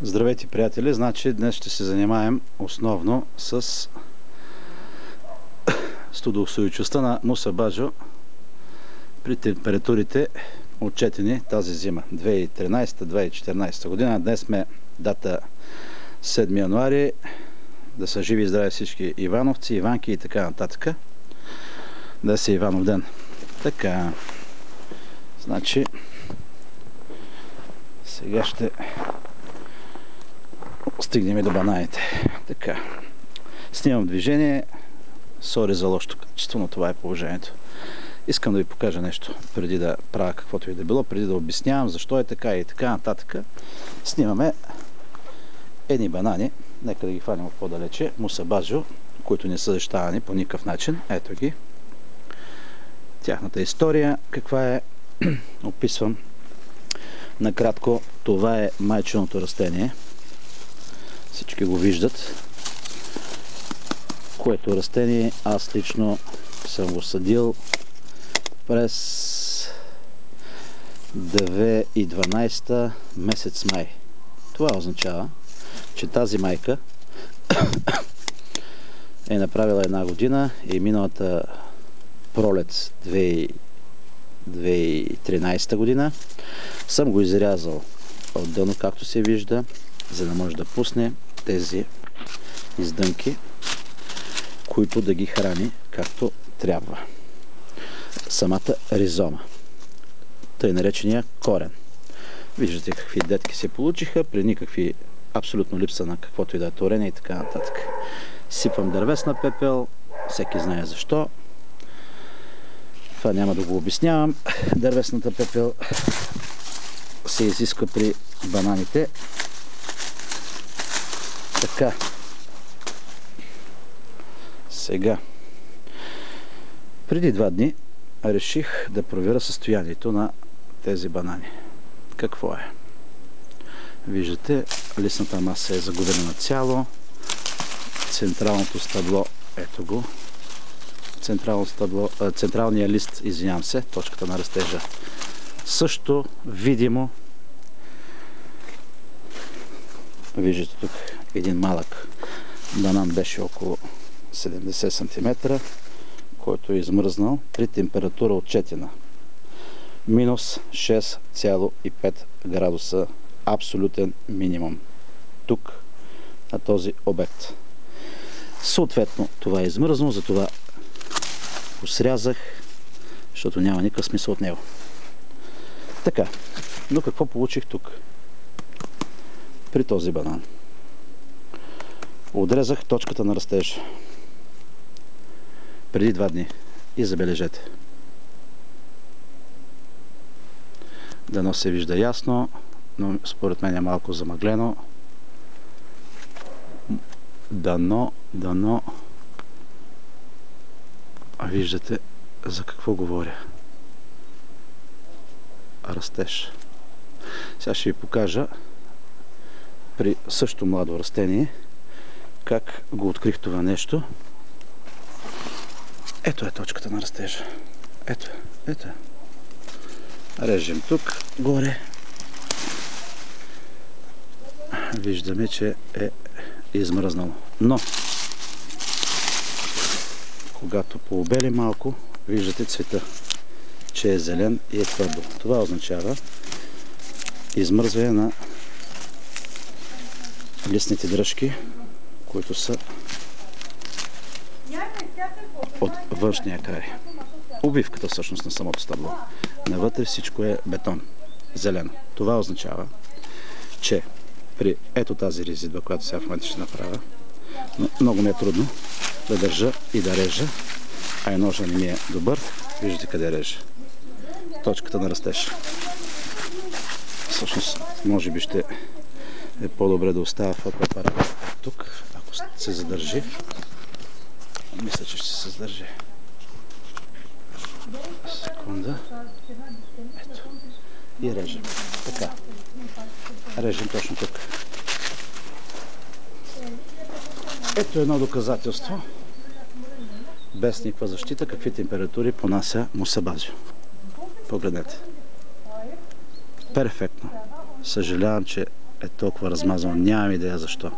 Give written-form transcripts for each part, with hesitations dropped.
Здравейте, приятели! Значи днес ще се занимаем основно с студоустойчивостта на Муса Баджо при температурите отчетени тази зима 2013-2014 година. Днес сме дата 7 януари. Да са живи и здрави всички ивановци, иванки и така нататък. Да се Иванов ден. Така, значи сега ще стигнем и до бананите. Така, снимам движение. Сори за лошото качество, но това е положението. Искам да ви покажа нещо, преди да правя каквото и да било, преди да обяснявам защо е така и така нататък. Снимаме едни банани. Нека да ги хванем от по-далече. Муса Баджо, които не са защитавани по никакъв начин. Ето ги. Тяхната история каква е, описвам накратко. Това е майчиното растение. Всички го виждат. Което растение аз лично съм го съдил през 2012 месец май. Това означава, че тази майка е направила една година и миналата пролет 2013 година съм го изрязал отделно, както се вижда, за да може да пусне тези издънки, които да ги храни както трябва. Самата ризома. Тъй наречения корен. Виждате какви детки се получиха, при никакви абсолютно липса на каквото и да е торене и така нататък. Сипвам дървесна пепел, всеки знае защо. Това няма да го обяснявам. Дървесната пепел се изисква при бананите. Така. Сега. Преди 2 дни реших да проверя състоянието на тези банани. Какво е? Виждате, листната маса е загубена нацяло. Централното стъбло, ето го. Централният лист, извинявам се, точката на растежа. Също видимо. Виждате тук един малък банан, беше около 70 см, който е измръзнал при температура отчетена. Минус 6,5 градуса. Абсолютен минимум. Тук, на този обект. Съответно, това е измръзнало, затова го срязах, защото няма никакъв смисъл от него. Така, но какво получих тук? При този банан. Отрезах точката на растежа. Преди 2 дни. И забележете. Дано се вижда ясно, но според мен е малко замъглено. Дано. Виждате за какво говоря. Растеж. Сега ще ви покажа при също младо растение как го открих това нещо. Ето е точката на растежа. Ето. Режем тук, горе. Виждаме, че е измръзнало. Но, когато пообели малко, виждате цвета, че е зелен и е твърдо. Това означава измръзване на листните дръжки, които са от външния край. Обвивката всъщност на самото стъбло. Навътре всичко е бетон. Зелено. Това означава, че при ето тази резидва, която сега в момента ще направя, много ми е трудно да държа и да режа, а и ножа не ми е добър. Виждате къде режа. Точката на растеж. Всъщност, може би ще е по-добре да оставя фотоапарата тук, ако се задържи. Мисля, че ще се задържи. Секунда. Ето. И режем. Така. Режем точно тук. Ето едно доказателство. Без никаква защита, какви температури понася Муса Баджо. Погледнете. Перфектно. Съжалявам, че е толкова размазано. Нямам идея защо.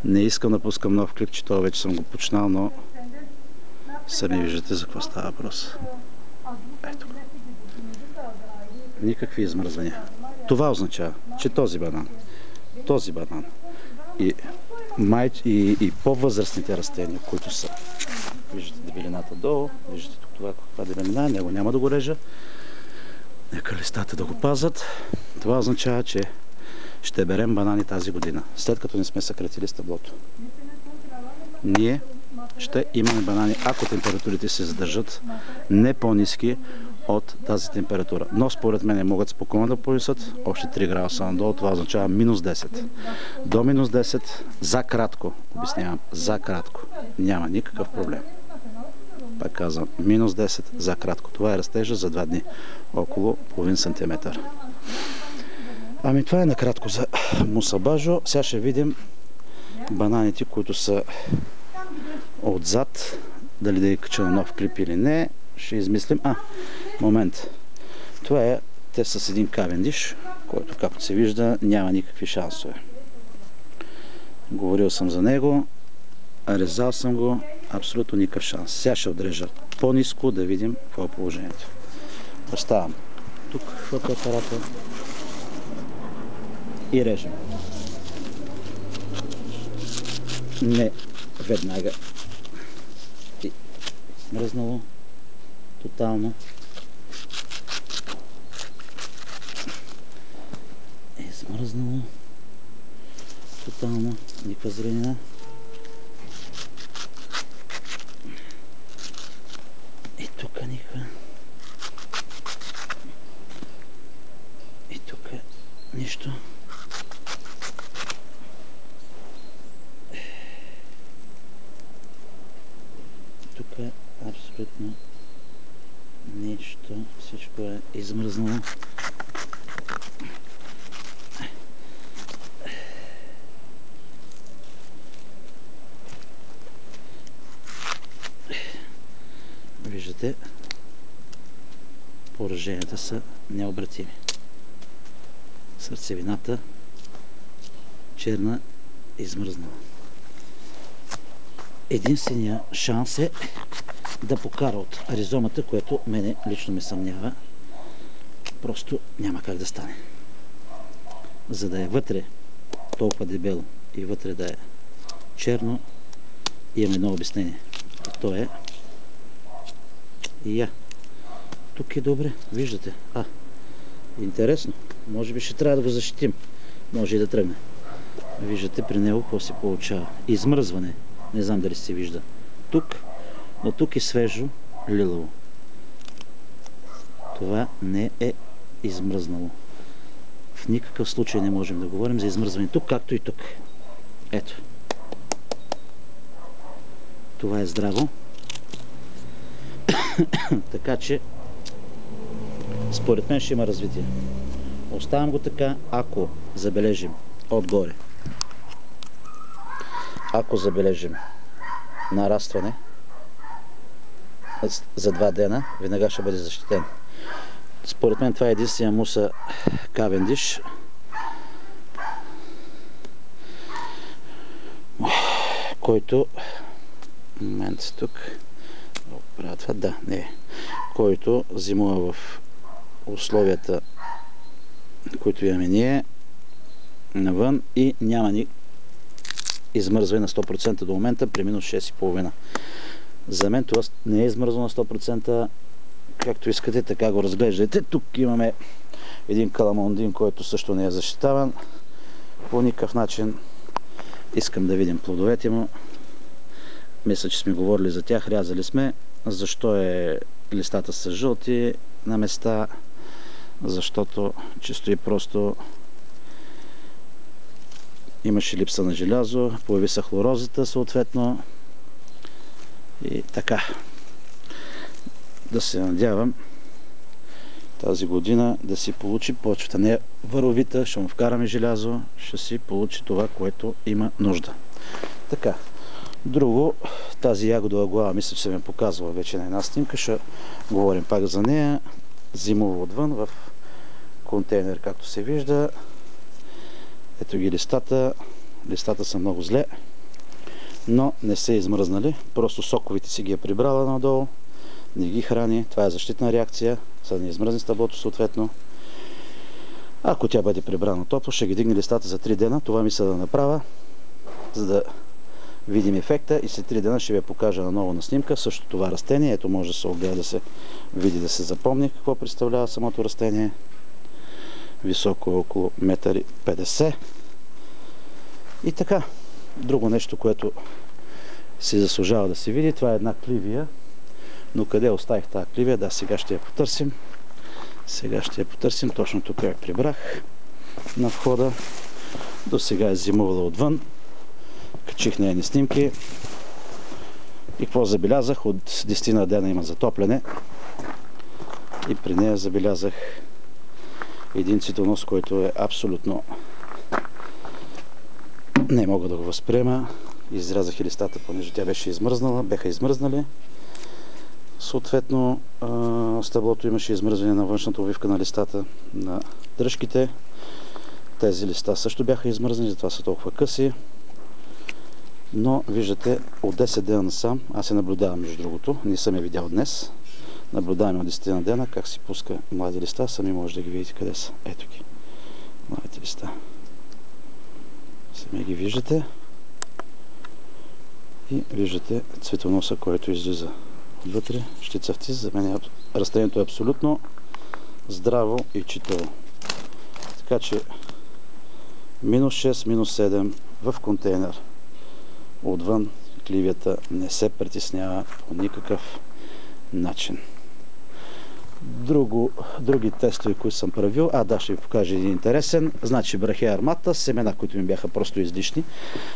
Не искам да пускам нов клип, че това вече съм го почнал, но сами виждате за какво става въпрос. Ето. Никакви измръзвания. Това означава, че този банан и по-възрастните растения, които са, виждате дебелината долу, виждате тук това каква дебелина, него няма да го режа. Нека листата да го пазят. Това означава, че ще берем банани тази година, след като не сме съкратили стъблото. Ние ще имаме банани, ако температурите се задържат не по-ниски от тази температура. Но според мен могат спокойно да повисат още 3 градуса надолу. Това означава минус 10. До минус 10 за кратко, обяснявам, за кратко. Няма никакъв проблем. Пак казвам, минус 10 за кратко. Това е растежа за 2 дни. Около половин сантиметър. Ами това е накратко за мусабажо. Сега ще видим бананите, които са отзад. Дали да ги кача на нов клип или не. Ще измислим. Момент. Това е, те с един кавендиш, който, както се вижда, няма никакви шансове. Говорил съм за него, резал съм го, абсолютно никакъв шанс. Сега ще отрежа по-ниско, да видим какво е положението. Оставам тук фотоапарата и режем. Не веднага. И мръзнало тотално. Измръзнало тотално. Никаква зеленина. И тук никаква. И тук нищо. Тук е абсолютно нищо. Всичко е измръзнало. Виждате, пораженията са необратими. Сърцевината черна, измръзнала. Единственият шанс е да покара от ризомата, което мене лично ме съмнява. Просто няма как да стане. За да е вътре толкова дебело и вътре да е черно, имаме едно обяснение. То е тук е добре, виждате. Интересно. Може би ще трябва да го защитим. Може и да тръгне. Виждате при него какво се получава. Измръзване. Не знам дали се вижда. Тук, но тук е свежо лилаво. Това не е измръзнало. В никакъв случай не можем да говорим за измръзване тук, както и тук. Ето. Това е здраво. Така че според мен ще има развитие. Оставям го така, ако забележим отгоре. Ако забележим нарастване за 2 дена, веднага ще бъде защитен. Според мен това е единствения муса Кавендиш, който момент тук който зимува в условията, които имаме ние навън и няма ни измръзване на 100% до момента при минус 6,5. За мен това не е измръзвано на 100%, както искате, така го разглеждате. Тук имаме един каламондин, който също не е защитаван. По никакъв начин искам да видим плодовете му. Мисля, че сме говорили за тях, рязали сме. Защо листата са жълти на места? Защото чисто и просто имаше липса на желязо, появи се хлорозата съответно и така. Да се надявам тази година да си получи почвата. Не е варовита, ще му вкараме желязо, ще си получи това, което има нужда. Така. Друго, тази ягодова глава, мисля, че се ме показвала вече на една снимка, ще говорим пак за нея. Зимува отвън в контейнер, както се вижда. Ето ги листата. Листата са много зле, но не са измръзнали. Просто соковите си ги е прибрала надолу. Не ги храни. Това е защитна реакция, за да не измръзне стъблото съответно. Ако тя бъде прибрана топло, ще ги дигне листата за 3 дена. Това мисля да направя, за да видим ефекта и след 3 дена ще ви я покажа наново на снимка. Също това растение, ето може да се огледа, да се види, да се запомни какво представлява самото растение. Високо около 1,50 м. И така, друго нещо, което си заслужава да се види, това е една кливия. Но къде оставих тази кливия? Да, сега ще я потърсим. Точно тук я прибрах на входа. До сега е зимувала отвън. Качих нейни снимки. И какво забелязах? От 10 на дена има затопляне. И при нея забелязах един цветонос, който е абсолютно... Не мога да го възприема. Изрязах и листата, понеже тя беше измръзнала. Беха измръзнали. Съответно, стъблото имаше измръзване на външната обвивка на листата, на дръжките. Тези листа също бяха измръзнали, затова са толкова къси. Но, виждате, от 10 дена насам, аз се наблюдавам между другото, не съм я видял днес. Наблюдаваме от 10 на дена как си пуска млади листа, сами може да ги видите къде са. Ето ги, младите листа. Сами ги виждате. И виждате цветоноса, който излиза отвътре. Ще цъфти. За мен растението е абсолютно здраво и читаво. Така че -6, -7 в контейнер. Отвън кливията не се притеснява по никакъв начин. Други тестове, които съм правил. Да, ще ви покажа един интересен. Значи брахея армата, семена, които ми бяха просто излишни.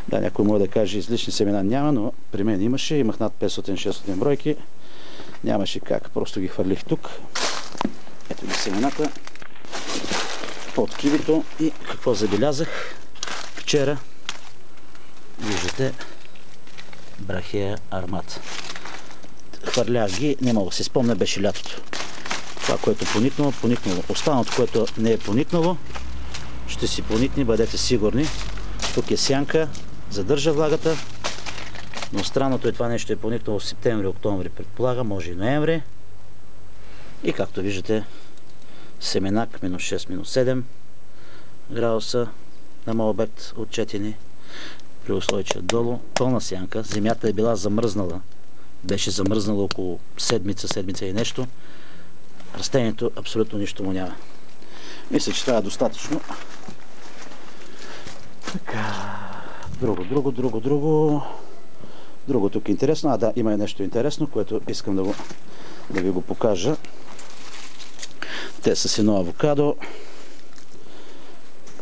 Да, някой може да каже, излишни семена няма, но при мен имаше. Имах над 500-600 бройки. Нямаше как. Просто ги хвърлих тук. Ето ги семената. Под кивито. И какво забелязах? Вчера виждате брахея армата. Хвърлях ги, не мога да се спомня, беше лятото. Това, което поникнало, поникнало. Останалото, което не е поникнало, ще си поникне, бъдете сигурни. Тук е сянка, задържа влагата, но странното е това нещо е поникнало в септември, октомври, предполагам, може и ноември. И както виждате, семенак -6, -7 градуса на моят обект отчетени. При условие, че долу пълна сянка, земята е била замръзнала. Беше замръзнала около седмица и нещо. Растението абсолютно нищо му няма. Мисля, че това е достатъчно. Така. Друго тук е интересно. Да, има и нещо интересно, което искам да ви го покажа. Те са с едно авокадо,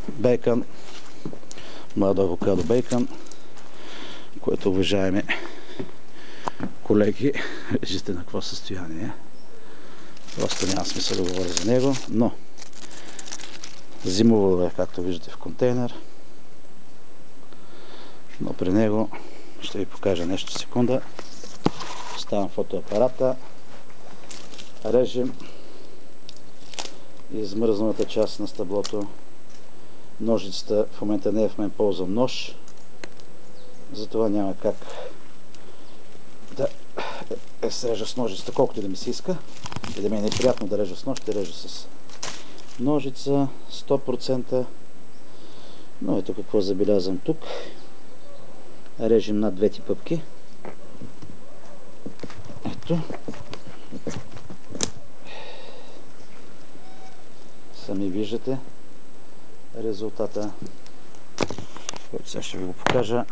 бейкън, младо авокадо бейкън, което, уважаеми колеги, виждате на какво състояние е. Просто няма смисъл да говоря за него, но зимувало е, както виждате, в контейнер. Но при него ще ви покажа нещо, секунда. Ставам фотоапарата, режем измръзналата част на стъблото. Ножицата в момента не е в мен, ползвам нож, затова няма как да срежа с ножицата, колкото да ми се иска. И да ми е неприятно да режа с нож, ще режа с ножица 100%. Но ето какво забелязвам тук. Режем над двете пъпки. Ето. Сами виждате резултата, който сега ще ви го покажа.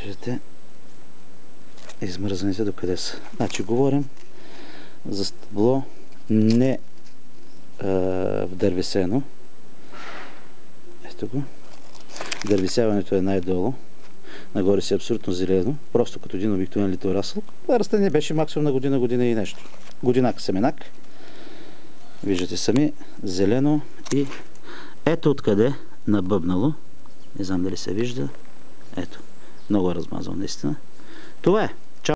Виждате измръзаните до къде са. Значи говорим за стъбло не вдървесено. Ето го. Дървесяването е най-долу. Нагоре си е абсолютно зелено. Просто като един обикновен литорасъл. Това растение беше максимум на година и нещо. Годинак семенак. Виждате сами. Зелено и ето откъде набъбнало. Не знам дали се вижда. Ето. Много е размазал наистина. Това е.